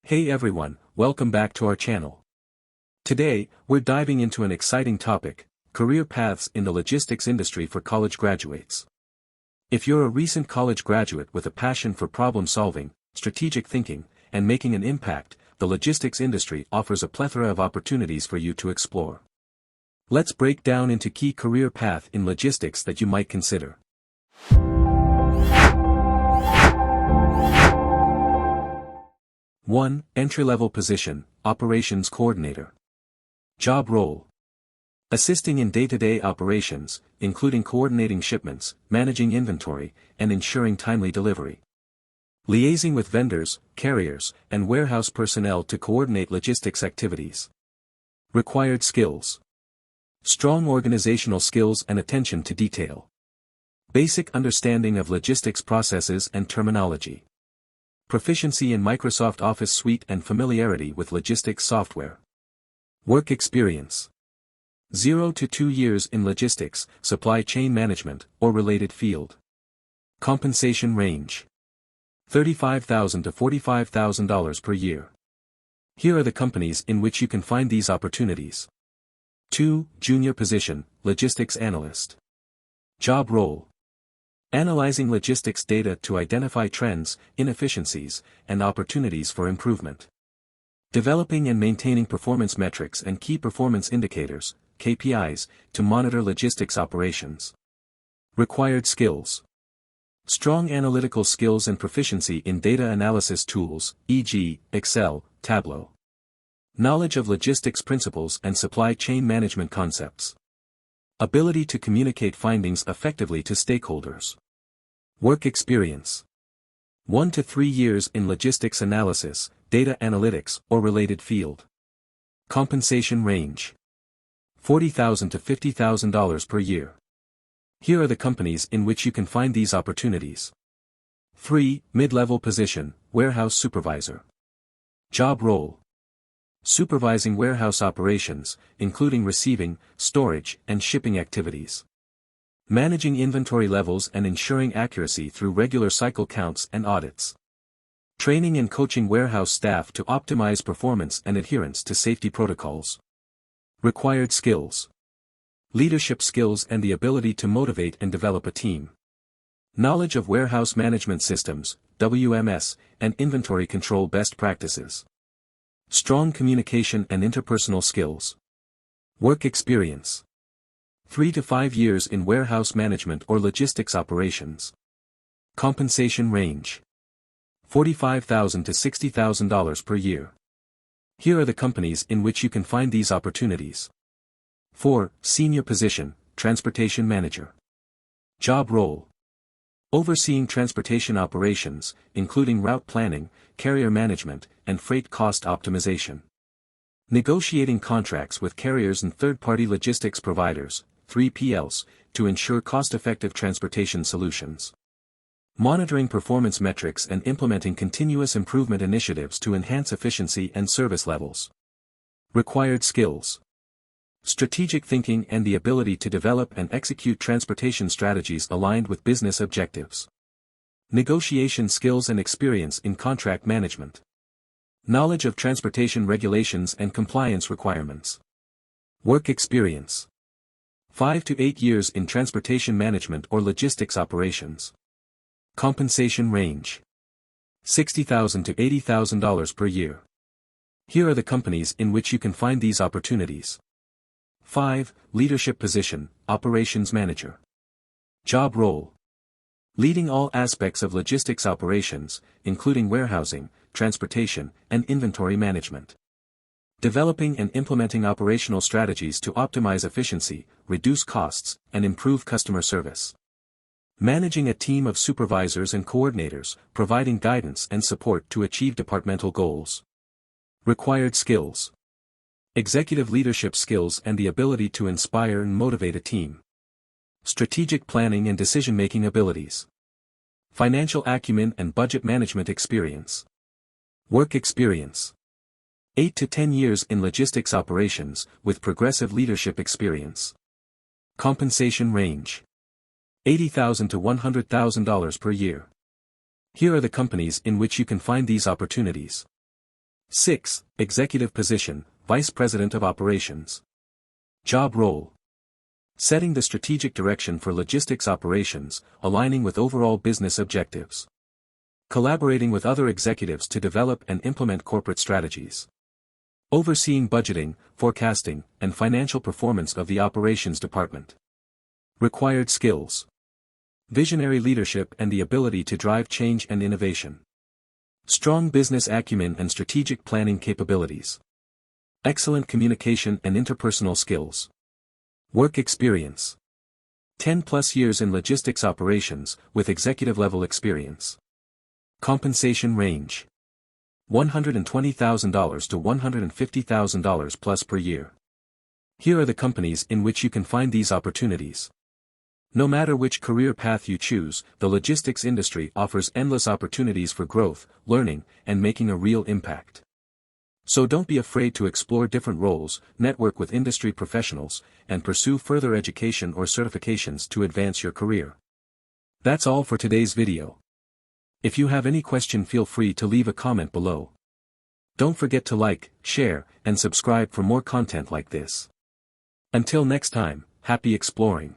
Hey everyone, welcome back to our channel. Today, we're diving into an exciting topic, career paths in the logistics industry for college graduates. If you're a recent college graduate with a passion for problem solving, strategic thinking, and making an impact, the logistics industry offers a plethora of opportunities for you to explore. Let's break down into key career path in logistics that you might consider. 1. Entry-level position, Operations Coordinator. Job role: assisting in day-to-day operations, including coordinating shipments, managing inventory, and ensuring timely delivery. Liaising with vendors, carriers, and warehouse personnel to coordinate logistics activities. Required skills: strong organizational skills and attention to detail. Basic understanding of logistics processes and terminology. Proficiency in Microsoft Office Suite and familiarity with logistics software. Work experience: 0 to 2 years in logistics, supply chain management, or related field. Compensation range: $35,000 to $45,000 per year. Here are the companies in which you can find these opportunities. 2. Junior position, Logistics Analyst. Job role: analyzing logistics data to identify trends, inefficiencies, and opportunities for improvement. Developing and maintaining performance metrics and key performance indicators, KPIs, to monitor logistics operations. Required skills: strong analytical skills and proficiency in data analysis tools, e.g., Excel, Tableau. Knowledge of logistics principles and supply chain management concepts. Ability to communicate findings effectively to stakeholders. Work experience: 1 to 3 years in logistics analysis, data analytics, or related field. Compensation range: $40,000 to $50,000 per year. Here are the companies in which you can find these opportunities. 3. Mid-level position, Warehouse Supervisor. Job role: supervising warehouse operations, including receiving, storage, and shipping activities. Managing inventory levels and ensuring accuracy through regular cycle counts and audits. Training and coaching warehouse staff to optimize performance and adherence to safety protocols. Required skills: leadership skills and the ability to motivate and develop a team. Knowledge of warehouse management systems, WMS, and inventory control best practices. Strong communication and interpersonal skills. Work experience: 3 to 5 years in warehouse management or logistics operations. Compensation range: $45,000 to $60,000 per year. Here are the companies in which you can find these opportunities. 4. Senior position, Transportation Manager. Job role: overseeing transportation operations, including route planning, carrier management, and freight cost optimization. Negotiating contracts with carriers and third-party logistics providers, 3PLs, to ensure cost-effective transportation solutions. Monitoring performance metrics and implementing continuous improvement initiatives to enhance efficiency and service levels. Required skills: strategic thinking and the ability to develop and execute transportation strategies aligned with business objectives. Negotiation skills and experience in contract management. Knowledge of transportation regulations and compliance requirements. Work experience: 5 to 8 years in transportation management or logistics operations. Compensation range: $60,000 to $80,000 per year. Here are the companies in which you can find these opportunities. 5. Leadership position, Operations Manager. Job role: leading all aspects of logistics operations, including warehousing, transportation, and inventory management. Developing and implementing operational strategies to optimize efficiency, reduce costs, and improve customer service. Managing a team of supervisors and coordinators, providing guidance and support to achieve departmental goals. Required skills: executive leadership skills and the ability to inspire and motivate a team. Strategic planning and decision-making abilities. Financial acumen and budget management experience. Work experience: 8 to 10 years in logistics operations, with progressive leadership experience. Compensation range: $80,000 to $100,000 per year. Here are the companies in which you can find these opportunities. 6. Executive position, Vice President of Operations. Job role. Setting the strategic direction for logistics operations, aligning with overall business objectives. Collaborating with other executives to develop and implement corporate strategies. Overseeing budgeting, forecasting, and financial performance of the operations department. Required skills. Visionary leadership and the ability to drive change and innovation. Strong business acumen and strategic planning capabilities. Excellent communication and interpersonal skills. Work experience. 10+ years in logistics operations, with executive-level experience. Compensation range. $120,000 to $150,000 plus per year. Here are the companies in which you can find these opportunities. No matter which career path you choose, the logistics industry offers endless opportunities for growth, learning, and making a real impact. So don't be afraid to explore different roles, network with industry professionals, and pursue further education or certifications to advance your career. That's all for today's video. If you have any question, feel free to leave a comment below. Don't forget to like, share, and subscribe for more content like this. Until next time, happy exploring.